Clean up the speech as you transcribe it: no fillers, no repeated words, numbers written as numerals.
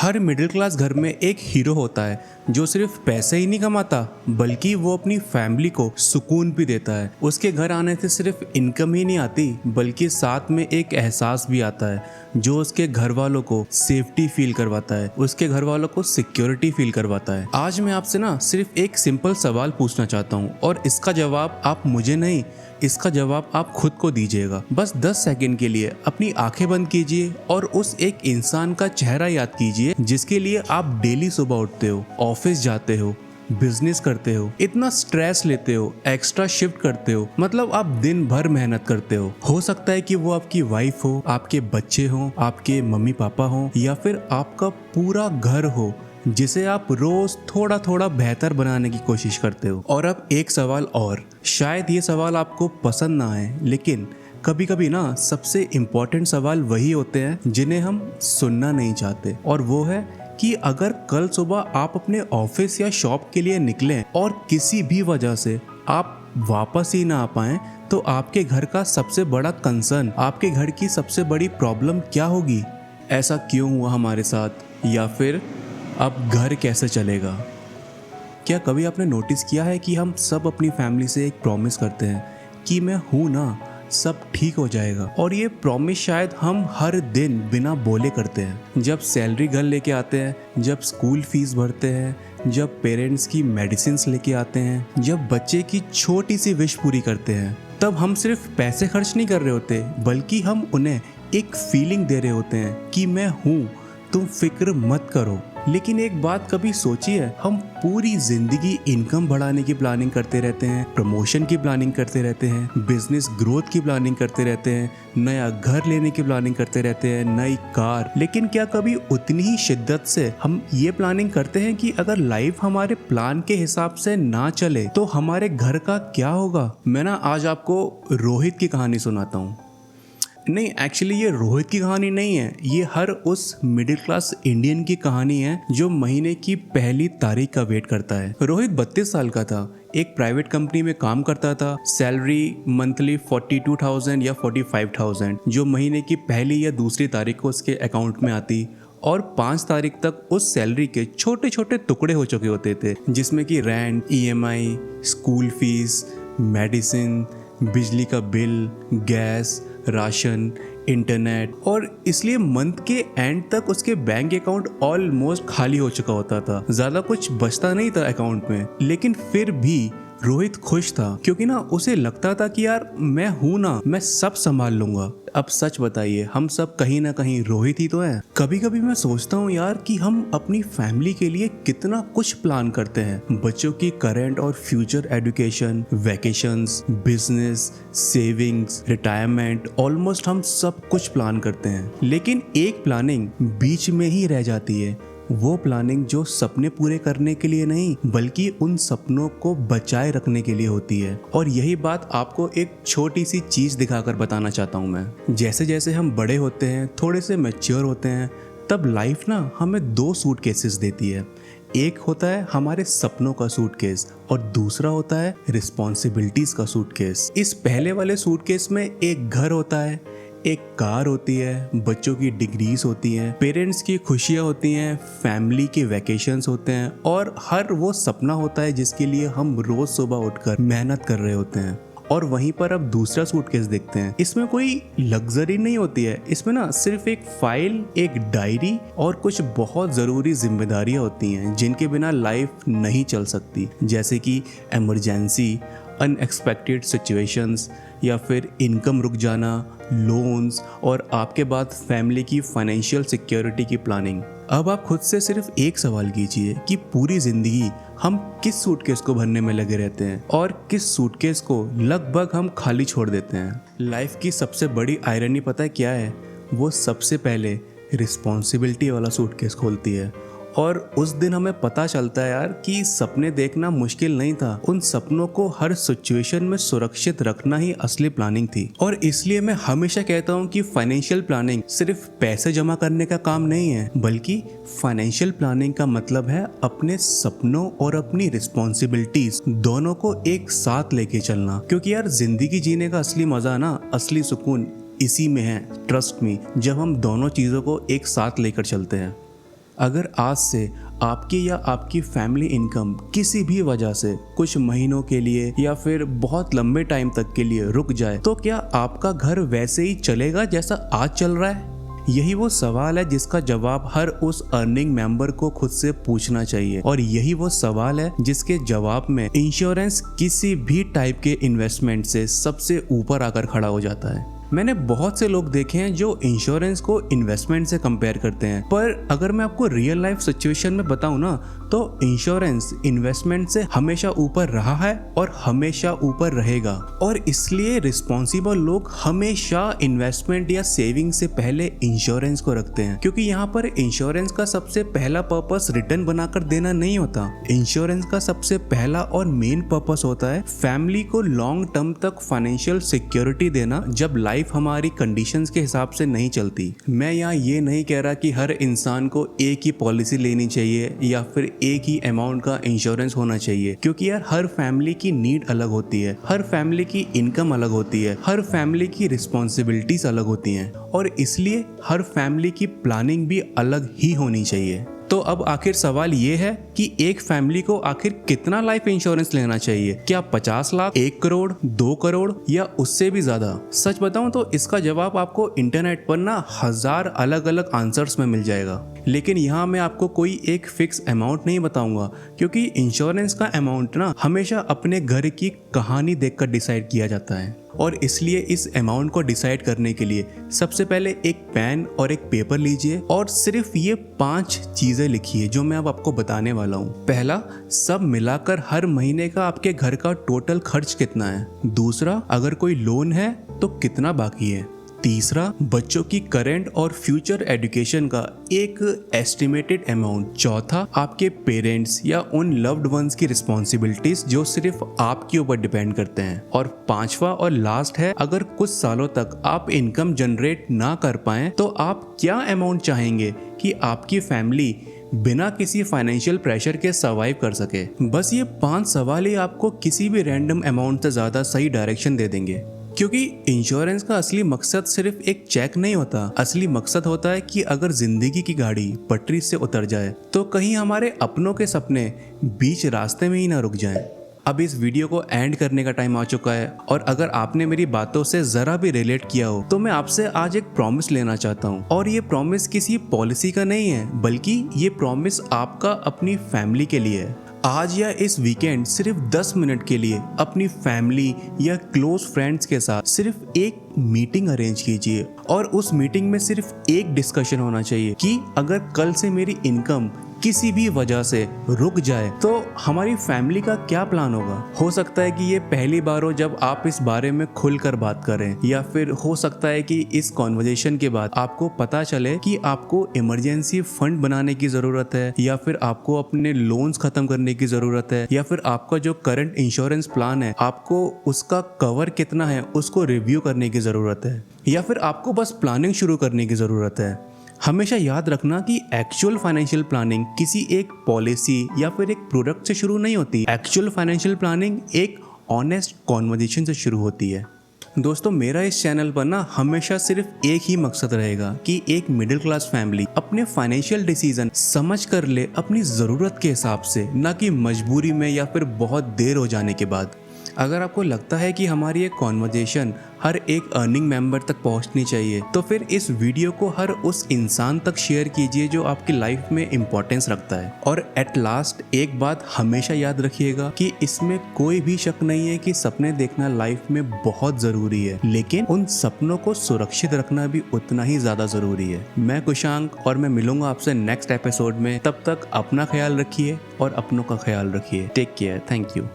हर middle class घर में एक हीरो होता है जो सिर्फ पैसे ही नहीं कमाता बल्कि वो अपनी फैमिली को सुकून भी देता है। उसके घर आने से सिर्फ इनकम ही नहीं आती बल्कि साथ में एक एहसास भी आता है जो उसके घर वालों को सेफ्टी फील करवाता है, उसके घर वालों को सिक्योरिटी फील करवाता है। आज मैं आपसे ना सिर्फ एक सिंपल सवाल पूछना चाहता हूँ और इसका जवाब आप मुझे नहीं, इसका जवाब आप खुद को दीजिएगा। बस 10 सेकंड के लिए अपनी आंखें बंद कीजिए और उस एक इंसान का चेहरा याद कीजिए जिसके लिए आप डेली सुबह उठते हो, ऑफिस जाते हो, बिजनेस करते हो, इतना स्ट्रेस लेते हो, एक्स्ट्रा शिफ्ट करते हो, मतलब आप दिन भर मेहनत करते हो सकता है कि वो आपकी वाइफ हो, आपके बच्चे हो, आपके मम्मी पापा हो या फिर आपका पूरा घर हो जिसे आप रोज थोड़ा थोड़ा बेहतर बनाने की कोशिश करते हो। और अब एक सवाल और, शायद ये सवाल आपको पसंद ना आए लेकिन कभी कभी ना सबसे इम्पोर्टेंट सवाल वही होते हैं जिन्हें हम सुनना नहीं चाहते, और वो है कि अगर कल सुबह आप अपने ऑफिस या शॉप के लिए निकलें और किसी भी वजह से आप वापस ही ना आ पाएं तो आपके घर का सबसे बड़ा कंसर्न, आपके घर की सबसे बड़ी प्रॉब्लम क्या होगी? ऐसा क्यों हुआ हमारे साथ, या फिर अब घर कैसे चलेगा? क्या कभी आपने नोटिस किया है कि हम सब अपनी फैमिली से एक प्रॉमिस करते हैं कि मैं हूँ ना, सब ठीक हो जाएगा, और ये प्रॉमिस शायद हम हर दिन बिना बोले करते हैं। जब सैलरी घर लेके आते हैं, जब स्कूल फीस भरते हैं, जब पेरेंट्स की मेडिसिन्स लेके आते हैं, जब बच्चे की छोटी सी विश पूरी करते हैं, तब हम सिर्फ पैसे खर्च नहीं कर रहे होते बल्कि हम उन्हें एक फीलिंग दे रहे होते हैं कि मैं हूँ, तुम फिक्र मत करो। लेकिन एक बात कभी सोची है, हम पूरी जिंदगी इनकम बढ़ाने की प्लानिंग करते रहते हैं, प्रमोशन की प्लानिंग करते रहते हैं, बिजनेस ग्रोथ की प्लानिंग करते रहते हैं, नया घर लेने की प्लानिंग करते रहते हैं, नई कार, लेकिन क्या कभी उतनी ही शिद्दत से हम ये प्लानिंग करते हैं कि अगर लाइफ हमारे प्लान के हिसाब से ना चले तो हमारे घर का क्या होगा? मैं ना आज आपको रोहित की कहानी सुनाता हूँ। नहीं, एक्चुअली ये रोहित की कहानी नहीं है, ये हर उस मिडिल क्लास इंडियन की कहानी है जो महीने की पहली तारीख का वेट करता है। रोहित 32 साल का था, एक प्राइवेट कंपनी में काम करता था। सैलरी मंथली 42,000 या 45,000 जो महीने की पहली या दूसरी तारीख को उसके अकाउंट में आती, और 5 तारीख तक उस सैलरी के छोटे छोटे टुकड़े हो चुके होते थे जिसमें कि rent, EMI, school fees, medicine, बिजली का बिल, गैस, राशन, इंटरनेट, और इसलिए मंथ के एंड तक उसके बैंक अकाउंट ऑलमोस्ट खाली हो चुका होता था। ज्यादा कुछ बचता नहीं था अकाउंट में, लेकिन फिर भी रोहित खुश था क्योंकि ना उसे लगता था कि यार मैं हूं ना, मैं सब संभाल लूंगा। अब सच बताइए, हम सब कहीं ना कहीं रोहित ही तो हैं। कभी कभी मैं सोचता हूँ यार कि हम अपनी फैमिली के लिए कितना कुछ प्लान करते हैं, बच्चों की करंट और future education, vacations, business, savings, retirement, almost हम सब कुछ प्लान करते हैं। लेकिन एक प्लानिंग बीच में ही रह जाती है, वो प्लानिंग जो सपने पूरे करने के लिए नहीं बल्कि उन सपनों को बचाए रखने के लिए होती है। और यही बात आपको एक छोटी सी चीज दिखाकर बताना चाहता हूँ मैं। जैसे जैसे हम बड़े होते हैं, थोड़े से मैच्योर होते हैं, तब लाइफ ना हमें 2 सूटकेसेस देती है। एक होता है हमारे सपनों का सूटकेस और दूसरा होता है रिस्पॉन्सिबिलिटीज का सूटकेस। इस पहले वाले सूटकेस में एक घर होता है, एक कार होती है, बच्चों की डिग्रीज होती हैं, पेरेंट्स की खुशियाँ होती हैं, फैमिली के वैकेशंस होते हैं, और हर वो सपना होता है जिसके लिए हम रोज सुबह उठकर मेहनत कर रहे होते हैं। और वहीं पर अब दूसरा सूटकेस देखते हैं, इसमें कोई लग्जरी नहीं होती है, इसमें ना सिर्फ एक फाइल, एक डायरी और कुछ बहुत ज़रूरी जिम्मेदारियां होती हैं जिनके बिना लाइफ नहीं चल सकती, जैसे कि इमरजेंसी, अनएक्सपेक्टेड सिचुएशंस, या फिर इनकम रुक जाना, लोन्स, और आपके बाद फैमिली की फाइनेंशियल सिक्योरिटी की प्लानिंग। अब आप खुद से सिर्फ एक सवाल कीजिए कि पूरी जिंदगी हम किस सूटकेस को भरने में लगे रहते हैं और किस सूटकेस को लगभग हम खाली छोड़ देते हैं। लाइफ की सबसे बड़ी आयरनी पता है क्या है? वो सबसे पहले रिस्पॉन्सिबिलिटी वाला सूटकेस खोलती है, और उस दिन हमें पता चलता है यार कि सपने देखना मुश्किल नहीं था, उन सपनों को हर सिचुएशन में सुरक्षित रखना ही असली प्लानिंग थी। और इसलिए मैं हमेशा कहता हूँ कि फाइनेंशियल प्लानिंग सिर्फ पैसे जमा करने का काम नहीं है, बल्कि फाइनेंशियल प्लानिंग का मतलब है अपने सपनों और अपनी रिस्पॉन्सिबिलिटीज दोनों को एक साथ लेके चलना। क्योंकि यार जिंदगी जीने का असली मजा ना, असली सुकून इसी में है, ट्रस्ट मी, जब हम दोनों चीजों को एक साथ लेकर चलते हैं। अगर आज से आपकी या आपकी फैमिली इनकम किसी भी वजह से कुछ महीनों के लिए या फिर बहुत लंबे टाइम तक के लिए रुक जाए, तो क्या आपका घर वैसे ही चलेगा जैसा आज चल रहा है? यही वो सवाल है जिसका जवाब हर उस अर्निंग मेंबर को खुद से पूछना चाहिए, और यही वो सवाल है जिसके जवाब में इंश्योरेंस किसी भी टाइप के इन्वेस्टमेंट से सबसे ऊपर आकर खड़ा हो जाता है। मैंने बहुत से लोग देखे हैं जो इंश्योरेंस को इन्वेस्टमेंट से कंपेयर करते हैं, पर अगर मैं आपको रियल लाइफ सिचुएशन में बताऊं ना, तो इंश्योरेंस इन्वेस्टमेंट से हमेशा ऊपर रहा है और हमेशा ऊपर रहेगा। और इसलिए रिस्पॉन्सिबल लोग हमेशा इन्वेस्टमेंट या सेविंग से पहले इंश्योरेंस को रखते हैं, क्योंकि यहाँ पर इंश्योरेंस का सबसे पहला पर्पस रिटर्न बनाकर देना नहीं होता। इंश्योरेंस का सबसे पहला और मेन पर्पस होता है फैमिली को लॉन्ग टर्म तक फाइनेंशियल सिक्योरिटी देना, जब लाइफ हमारी कंडीशंस के हिसाब से नहीं चलती। मैं यहाँ ये नहीं कह रहा कि हर इंसान को एक ही पॉलिसी लेनी चाहिए या फिर एक ही अमाउंट का इंश्योरेंस होना चाहिए, क्योंकि यार हर फैमिली की नीड अलग होती है, हर फैमिली की इनकम अलग होती है, हर फैमिली की रिस्पॉन्सिबिलिटीज अलग होती हैं, और इसलिए हर फैमिली की प्लानिंग भी अलग ही होनी चाहिए। तो अब आखिर सवाल ये है कि एक फैमिली को आखिर कितना लाइफ इंश्योरेंस लेना चाहिए? क्या 50 लाख, 1 करोड़, 2 करोड़ या उससे भी ज्यादा? सच बताऊं तो इसका जवाब आपको इंटरनेट पर ना 1000 अलग अलग आंसर्स में मिल जाएगा, लेकिन यहाँ मैं आपको कोई एक फिक्स अमाउंट नहीं बताऊंगा, क्योंकि इंश्योरेंस का अमाउंट ना हमेशा अपने घर की कहानी देखकर डिसाइड किया जाता है। और इसलिए इस अमाउंट को डिसाइड करने के लिए सबसे पहले एक पेन और एक पेपर लीजिए और सिर्फ ये 5 चीजें लिखिए जो मैं अब आपको बताने वाला हूँ। पहला, सब मिलाकर हर महीने का आपके घर का टोटल खर्च कितना है। दूसरा, अगर कोई लोन है तो कितना बाकी है। तीसरा, बच्चों की करंट और फ्यूचर एजुकेशन का एक एस्टिमेटेड अमाउंट। चौथा, आपके पेरेंट्स या उन लव्ड वंस की रिस्पॉन्सिबिलिटीज जो सिर्फ आपके ऊपर डिपेंड करते हैं। और पांचवा और लास्ट है, अगर कुछ सालों तक आप इनकम जनरेट ना कर पाए तो आप क्या अमाउंट चाहेंगे कि आपकी फैमिली बिना किसी फाइनेंशियल प्रेशर के सर्वाइव कर सके। बस ये 5 सवाल ही आपको किसी भी रैंडम अमाउंट से ज्यादा सही डायरेक्शन दे देंगे, क्योंकि इंश्योरेंस का असली मकसद सिर्फ एक चेक नहीं होता। असली मकसद होता है कि अगर जिंदगी की गाड़ी पटरी से उतर जाए तो कहीं हमारे अपनों के सपने बीच रास्ते में ही ना रुक जाएं। अब इस वीडियो को एंड करने का टाइम आ चुका है, और अगर आपने मेरी बातों से जरा भी रिलेट किया हो तो मैं आपसे आज एक प्रॉमिस लेना चाहता हूँ। और ये प्रॉमिस किसी पॉलिसी का नहीं है, बल्कि ये प्रॉमिस आपका अपनी फैमिली के लिए है। आज या इस वीकेंड सिर्फ 10 मिनट के लिए अपनी फैमिली या क्लोज फ्रेंड्स के साथ सिर्फ एक मीटिंग अरेंज कीजिए, और उस मीटिंग में सिर्फ एक डिस्कशन होना चाहिए कि अगर कल से मेरी इनकम किसी भी वजह से रुक जाए तो हमारी फैमिली का क्या प्लान होगा। हो सकता है कि ये पहली बार हो जब आप इस बारे में खुलकर बात करें, या फिर हो सकता है कि इस कॉन्वर्जेशन के बाद आपको पता चले कि आपको इमरजेंसी फंड बनाने की जरूरत है, या फिर आपको अपने लोन्स खत्म करने की जरूरत है, या फिर आपका जो करंट इंश्योरेंस प्लान है आपको उसका कवर कितना है उसको रिव्यू करने की जरूरत है, या फिर आपको बस प्लानिंग शुरू करने की जरूरत है। हमेशा याद रखना कि एक्चुअल फाइनेंशियल प्लानिंग किसी एक पॉलिसी या फिर एक प्रोडक्ट से शुरू नहीं होती। एक्चुअल फाइनेंशियल प्लानिंग एक ऑनेस्ट कॉन्वर्जेशन से शुरू होती है। दोस्तों, मेरा इस चैनल पर ना हमेशा सिर्फ एक ही मकसद रहेगा कि एक मिडिल क्लास फैमिली अपने फाइनेंशियल डिसीजन समझ कर ले अपनी ज़रूरत के हिसाब से, ना कि मजबूरी में या फिर बहुत देर हो जाने के बाद। अगर आपको लगता है कि हमारी एक कॉन्वर्जेशन हर एक अर्निंग मेंबर तक पहुंचनी चाहिए, तो फिर इस वीडियो को हर उस इंसान तक शेयर कीजिए जो आपकी लाइफ में इम्पोर्टेंस रखता है। और एट लास्ट एक बात हमेशा याद रखिएगा कि इसमें कोई भी शक नहीं है कि सपने देखना लाइफ में बहुत ज़रूरी है, लेकिन उन सपनों को सुरक्षित रखना भी उतना ही ज़्यादा ज़रूरी है। मैं कुशांक, और मैं मिलूंगा आपसे नेक्स्ट एपिसोड में। तब तक अपना ख्याल रखिए और अपनों का ख्याल रखिए। Take care. Thank you.